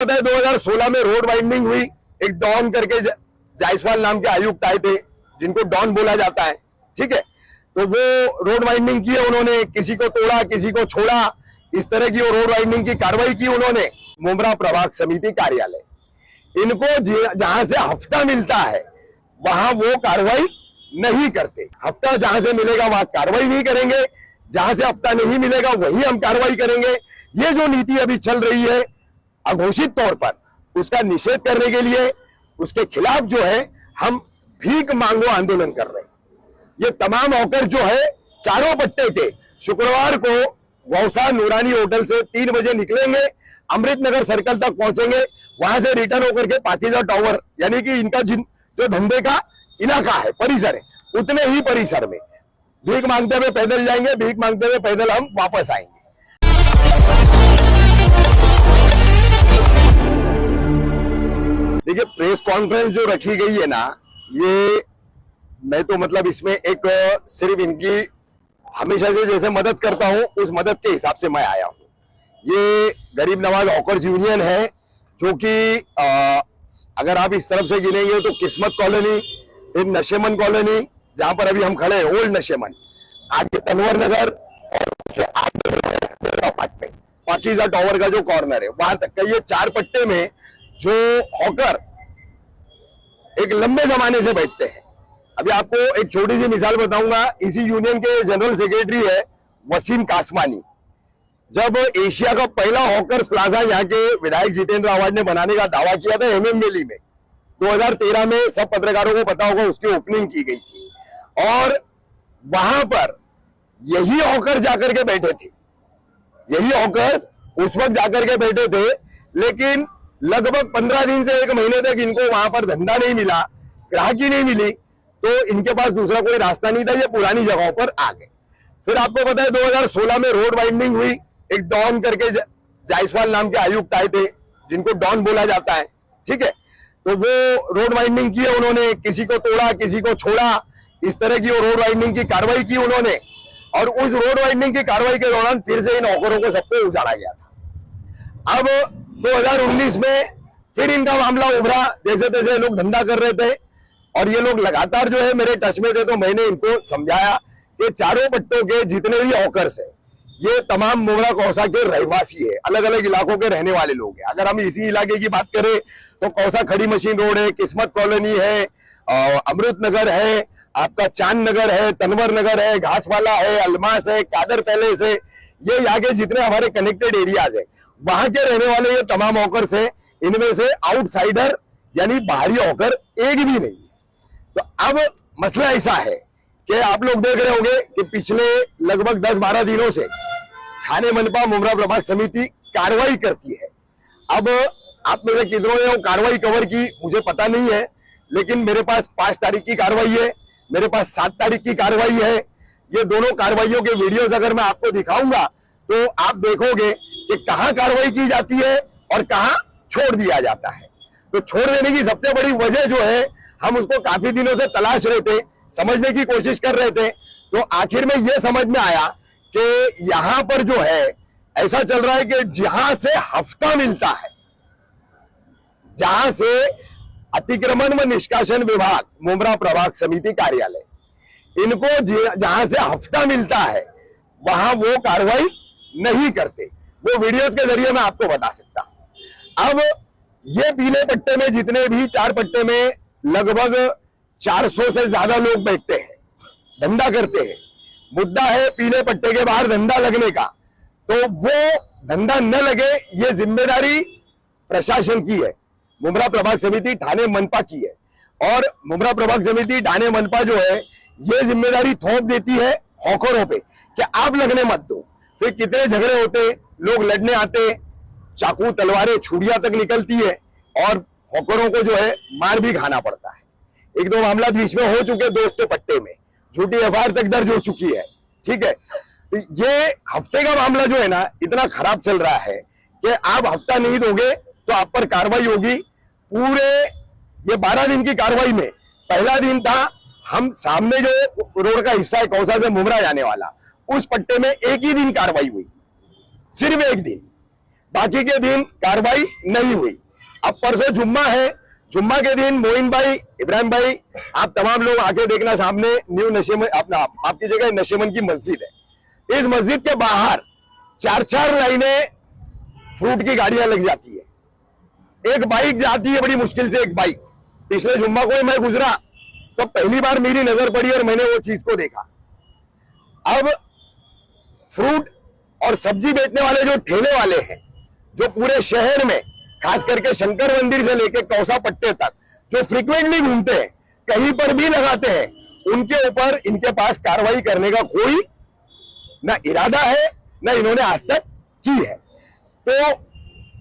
पता है 2016 में रोड वाइंडिंग हुई। एक डॉन करके जायसवाल नाम के आयुक्त आए थे, जिनको डॉन बोला जाता है, ठीक है। तो वो रोड वाइंडिंग की है उन्होंने, किसी को तोड़ा किसी को छोड़ा, इस तरह की वो रोड वाइंडिंग की कार्रवाई की उन्होंने। मुमरा प्रभाग समिति कार्यालय, इनको जहां से हफ्ता मिलता है वहां वो कार्रवाई नहीं करते। हफ्ता जहां से मिलेगा वहां कार्रवाई नहीं करेंगे, जहां से हफ्ता नहीं मिलेगा वही हम कार्रवाई करेंगे। ये जो नीति अभी चल रही है अघोषित तौर पर, उसका निषेध करने के लिए, उसके खिलाफ जो है हम भीख मांगो आंदोलन कर रहे हैं। ये तमाम हॉकर जो है चारों पट्टे के शुक्रवार को गौसा नूरानी होटल से 3 बजे निकलेंगे, अमृतनगर सर्कल तक पहुंचेंगे, वहां से रिटर्न होकर के पाकिजा टावर, यानी कि इनका जो धंधे का इलाका है, परिसर है, उतने ही परिसर में भीख मांगते हुए पैदल जाएंगे, भीख मांगते हुए पैदल हम वापस आएंगे। देखिए, प्रेस कॉन्फ्रेंस जो रखी गई है ना, ये मैं तो मतलब इसमें एक सिर्फ इनकी हमेशा से जैसे मदद करता हूं, उस मदद के हिसाब से मैं आया हूं। ये गरीब नवाज हॉकर्स यूनियन है, जो कि अगर आप इस तरफ से गिनेंगे तो किस्मत कॉलोनी, फिर नशेमन कॉलोनी जहां पर अभी हम खड़े हैं, ओल्ड नशेमन, आगे तनवर नगर, और आगे पाकिजा टावर का जो कॉर्नर है वहां तक का, ये 4 पट्टे में जो हॉकर एक लंबे जमाने से बैठते हैं। अभी आपको एक छोटी सी मिसाल बताऊंगा। इसी यूनियन के जनरल सेक्रेटरी है वसीम कासमानी। जब एशिया का पहला हॉकर्स प्लाजा यहाँ के विधायक जितेंद्र आवाज ने बनाने का दावा किया था एमएम वैली में, 2013 में, सब पत्रकारों को पता होगा, उसकी ओपनिंग की गई थी। और वहां पर यही हॉकर जाकर के बैठे थे, यही हॉकर्स उस वक्त जाकर के बैठे थे, लेकिन लगभग 15 दिन से 1 महीने तक इनको वहां पर धंधा नहीं मिला, ग्राहकी नहीं मिली, तो इनके पास दूसरा कोई रास्ता नहीं था, ये पुरानी जगहों पर आ गए। फिर आपको पता है 2016 में रोड वाइंडिंग हुई। एक डॉन करके जायसवाल नाम के आयुक्त आए थे, जिनको डॉन बोला जाता है, ठीक है। तो वो रोड वाइंडिंग की है उन्होंने, किसी को तोड़ा किसी को छोड़ा, इस तरह की वो रोड वाइंडिंग की कार्रवाई की उन्होंने। और उस रोड वाइंडिंग की कार्रवाई के दौरान फिर से इन हॉकरों को सबको उजाड़ा गया था। अब 2019 में फिर इनका मामला उभरा, जैसे तैसे लोग धंधा कर रहे थे और ये लोग लगातार जो है मेरे टच में थे, तो मैंने इनको समझाया कि चारों पट्टों के जितने भी हॉकर्स है ये तमाम मुमरा कौसा के रहवासी है, अलग अलग इलाकों के रहने वाले लोग हैं। अगर हम इसी इलाके की बात करें तो कौसा खड़ी मशीन रोड है, किस्मत कॉलोनी है, अमृत नगर है, आपका चांद नगर है, तनवर नगर है, घासवाला है, अलमास है, कादर पैलेस है, ये यहाँ के जितने हमारे कनेक्टेड एरियाज है वहां के रहने वाले ये तमाम हॉकर्स है। इनमें से आउटसाइडर यानी बाहरी हॉकर एक भी नहीं है। तो अब मसला ऐसा है कि आप लोग देख रहे होंगे कि पिछले लगभग 10-12 दिनों से थाने मनपा मुमरा प्रभाग समिति कार्रवाई करती है। अब आप में से कितनों ने वो कार्रवाई कवर की मुझे पता नहीं है, लेकिन मेरे पास 5 तारीख की कार्रवाई है, मेरे पास 7 तारीख की कार्रवाई है। ये दोनों कार्रवाइयों के वीडियोस अगर मैं आपको दिखाऊंगा तो आप देखोगे कि कहां कार्रवाई की जाती है और कहां छोड़ दिया जाता है। तो छोड़ देने की सबसे बड़ी वजह जो है, हम उसको काफी दिनों से तलाश रहे थे, समझने की कोशिश कर रहे थे, तो आखिर में यह समझ में आया कि यहां पर जो है ऐसा चल रहा है कि जहां से हफ्ता मिलता है, जहां से अतिक्रमण व निष्कासन विभाग मुमरा प्रभाग समिति कार्यालय, इनको जहां से हफ्ता मिलता है वहां वो कार्रवाई नहीं करते। वो वीडियोस के जरिए मैं आपको बता सकता हूं। अब ये पीले पट्टे में जितने भी 4 पट्टे में लगभग 400 से ज्यादा लोग बैठते हैं, धंधा करते हैं। मुद्दा है पीले पट्टे के बाहर धंधा लगने का, तो वो धंधा न लगे ये जिम्मेदारी प्रशासन की है, मुमरा प्रभाग समिति थाने मनपा की है। और मुमरा प्रभाग समिति थाने मनपा जो है ये जिम्मेदारी थोप देती है हॉकरों पे कि आप लगने मत दो। फिर कितने झगड़े होते, लोग लड़ने आते, चाकू तलवारें छुरियां तक निकलती है और हॉकरों को जो है मार भी खाना पड़ता है। 1-2 मामला बीच में हो चुके दोस्त के पट्टे में, झूठी एफआईआर तक दर्ज हो चुकी है, ठीक है। ये हफ्ते का मामला जो है ना इतना खराब चल रहा है कि आप हफ्ता नहीं दोगे तो आप पर कार्रवाई होगी। पूरे ये 12 दिन की कार्रवाई में पहला दिन था, हम सामने जो रोड का हिस्सा है कौसा से मुमरा जाने वाला, उस पट्टे में एक ही दिन कार्रवाई हुई, सिर्फ एक दिन। बाकी के दिन कार्रवाई नहीं हुई। अब परसों जुम्मा है, जुम्मा के दिन मोइन भाई, इब्राहिम भाई, आप तमाम लोग आके देखना, सामने न्यू नशेमन अपना आपकी जगह नशेमन की मस्जिद है। इस मस्जिद के बाहर 4-4 लाइनें फ्रूट की गाड़ियां लग जाती है। एक बाइक जाती है बड़ी मुश्किल से, एक बाइक। पिछले जुम्मा को मैं गुजरा तो पहली बार मेरी नजर पड़ी और मैंने वो चीज को देखा। अब फ्रूट और सब्जी बेचने वाले जो ठेले वाले हैं, जो पूरे शहर में खास करके शंकर मंदिर से लेकर कौसा पट्टे तक जो फ्रीक्वेंटली घूमते हैं, कहीं पर भी लगाते हैं, उनके ऊपर इनके पास कार्रवाई करने का कोई ना इरादा है, ना इन्होंने आज तक की है। तो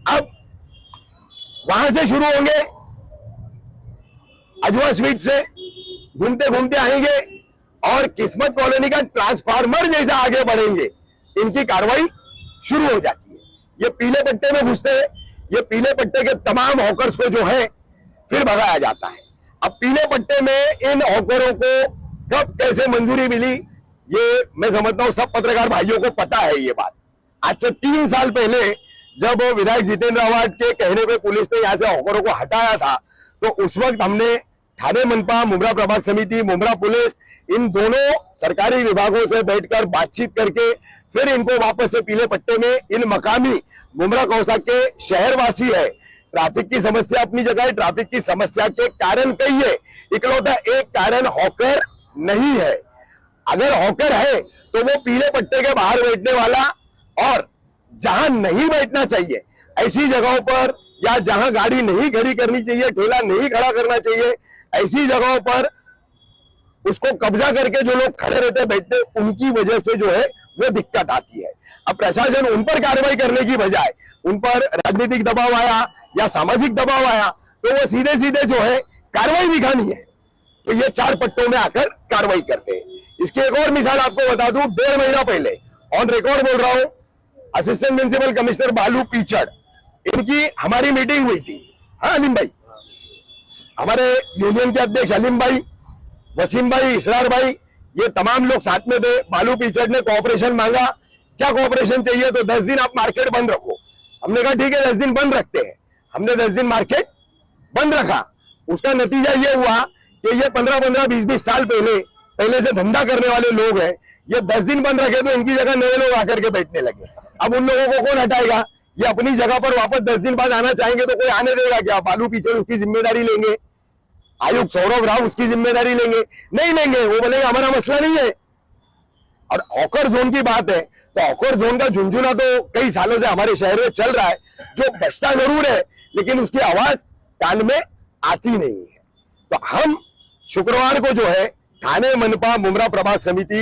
अब वहां से शुरू होंगे, अजवा स्वीट से घूमते घूमते आएंगे और किस्मत कॉलोनी का ट्रांसफार्मर जैसा आगे बढ़ेंगे, इनकी कार्रवाई शुरू हो जाती है। ये पीले पट्टे में घुसते हैं, ये पीले पट्टे के तमाम हॉकर्स को जो है फिर भगाया जाता है। अब पीले पट्टे में इन हॉकरों को कब कैसे मंजूरी मिली, ये मैं समझता हूं सब पत्रकार भाइयों को पता है ये बात। आज से 3 साल पहले जब विधायक जितेंद्र आवाड के कहने पे पुलिस ने यहां से हॉकरों को हटाया था, तो उस वक्त हमने ठाणे मनपा, मुंब्रा प्रभाग समिति, मुंब्रा पुलिस, इन दोनों सरकारी विभागों से बैठकर बातचीत करके फिर इनको वापस से पीले पट्टे में, इन मकामी मुंब्रा कौसा के शहरवासी है। ट्रैफिक की समस्या अपनी जगह है, ट्रैफिक की समस्या के कारण कई है, इकलौता एक कारण हॉकर नहीं है। अगर हॉकर है तो वो पीले पट्टे के बाहर बैठने वाला, और जहां नहीं बैठना चाहिए ऐसी जगहों पर, या जहां गाड़ी नहीं खड़ी करनी चाहिए, ठेला नहीं खड़ा करना चाहिए, ऐसी जगहों पर उसको कब्जा करके जो लोग खड़े रहते बैठते, उनकी वजह से जो है वो दिक्कत आती है। अब प्रशासन उन पर कार्रवाई करने की बजाय उन पर राजनीतिक दबाव आया या सामाजिक दबाव आया, तो वो सीधे सीधे जो है कार्रवाई दिखानी है तो ये 4 पट्टों में आकर कार्रवाई करते हैं। इसकी एक और मिसाल आपको बता दूं, 1.5 महीना पहले, ऑन रिकॉर्ड बोल रहा हूं, असिस्टेंट म्युनिसिपल कमिश्नर बालू पीचड़, इनकी हमारी मीटिंग हुई थी। हाँ अलीम भाई, हमारे यूनियन के अध्यक्ष अलीम भाई, वसीम भाई, इसरार भाई, ये तमाम लोग साथ में थे। बालू पीचड़ ने कोऑपरेशन मांगा, क्या कोऑपरेशन चाहिए, तो 10 दिन आप मार्केट बंद रखो। हमने कहा ठीक है 10 दिन बंद रखते हैं। हमने 10 दिन मार्केट बंद रखा। उसका नतीजा ये हुआ कि ये 15-15, 20-20 साल पहले से धंधा करने वाले लोग हैं, ये 10 दिन बंद रखे तो इनकी जगह नए लोग आकर के बैठने लगे। अब उन लोगों को कौन हटाएगा? ये अपनी जगह पर वापस 10 दिन बाद आना चाहेंगे तो कोई आने देगा क्या? बालू पीचड़ उसकी जिम्मेदारी लेंगे, आयुक्त सौरभ राव उसकी जिम्मेदारी लेंगे? नहीं लेंगे। वो बोलेंगे हमारा मसला नहीं है। और हॉकर जोन की बात है तो हॉकर जोन का झुंझुना तो कई सालों से हमारे शहर में चल रहा है, जो बचता जरूर है लेकिन उसकी आवाज कान में आती नहीं है। तो हम शुक्रवार को जो है ठाणे मनपा मुंब्रा प्रभाग समिति,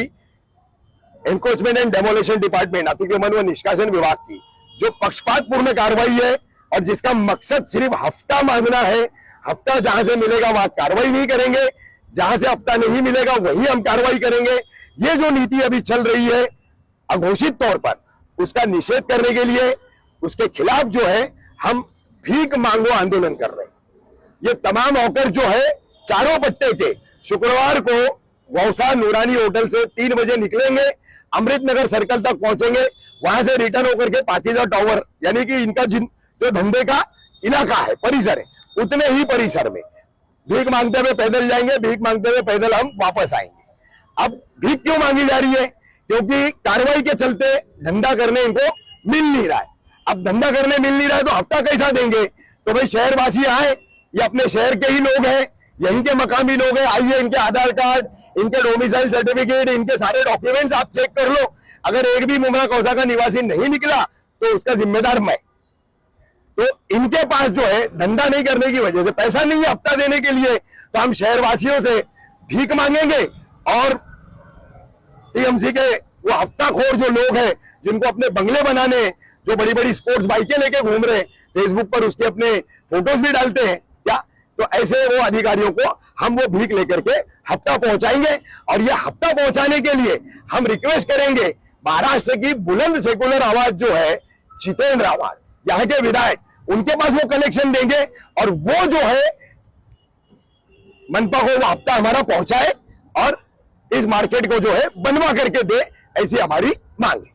एनक्रोचमेंट एंड डेमोलेशन डिपार्टमेंट, अतिक्रमण व निष्कासन विभाग की जो पक्षपातपूर्ण कार्रवाई है और जिसका मकसद सिर्फ हफ्ता मांगना है, हफ्ता जहां से मिलेगा वहां कार्रवाई नहीं करेंगे, जहां से हफ्ता नहीं मिलेगा वही हम कार्रवाई करेंगे। ये जो नीति अभी चल रही है अघोषित तौर पर, उसका निषेध करने के लिए, उसके खिलाफ जो है हम भीख मांगो आंदोलन कर रहे हैं। ये तमाम हॉकर जो है चारों पट्टे के शुक्रवार को गौसा नूरानी होटल से 3 बजे निकलेंगे, अमृत नगर सर्कल तक पहुंचेंगे, वहां से रिटर्न होकर के पाकिजा टावर, यानी कि इनका जो धंधे का इलाका है, परिसर है, उतने ही परिसर में भीख मांगते हुए पैदल जाएंगे, भीख मांगते हुए पैदल हम वापस आएंगे। अब भीख क्यों मांगी जा रही है? क्योंकि कार्रवाई के चलते धंधा करने इनको मिल नहीं रहा है। अब धंधा करने मिल नहीं रहा है तो हफ्ता कैसा देंगे? तो भाई शहरवासी आए, ये अपने शहर के ही लोग हैं, यहीं के मकामी लोग हैं, आइए इनके आधार कार्ड, इनके डोमिसाइल सर्टिफिकेट, इनके सारे डॉक्यूमेंट्स आप चेक कर लो। अगर एक भी मुंब्रा कौसा का निवासी नहीं निकला तो उसका जिम्मेदार मैं। तो इनके पास जो है धंधा नहीं करने की वजह से पैसा नहीं है हफ्ता देने के लिए, तो हम शहरवासियों से भीख मांगेंगे और टीएमसी के वो हफ्ताखोर जो लोग हैं, जिनको अपने बंगले बनाने, जो बड़ी बड़ी स्पोर्ट्स बाइकें लेके घूम रहे हैं, फेसबुक पर उसके अपने फोटोज भी डालते हैं क्या, तो ऐसे वो अधिकारियों को हम वो भीख लेकर के हफ्ता पहुंचाएंगे। और ये हफ्ता पहुंचाने के लिए हम रिक्वेस्ट करेंगे महाराष्ट्र की बुलंद सेकुलर आवाज जो है जितेंद्र आवाड, यहाँ के विधायक, उनके पास वो कलेक्शन देंगे और वो जो है मनपा को वो हफ्ता हमारा पहुंचाए और इस मार्केट को जो है बनवा करके दे, ऐसी हमारी मांग है।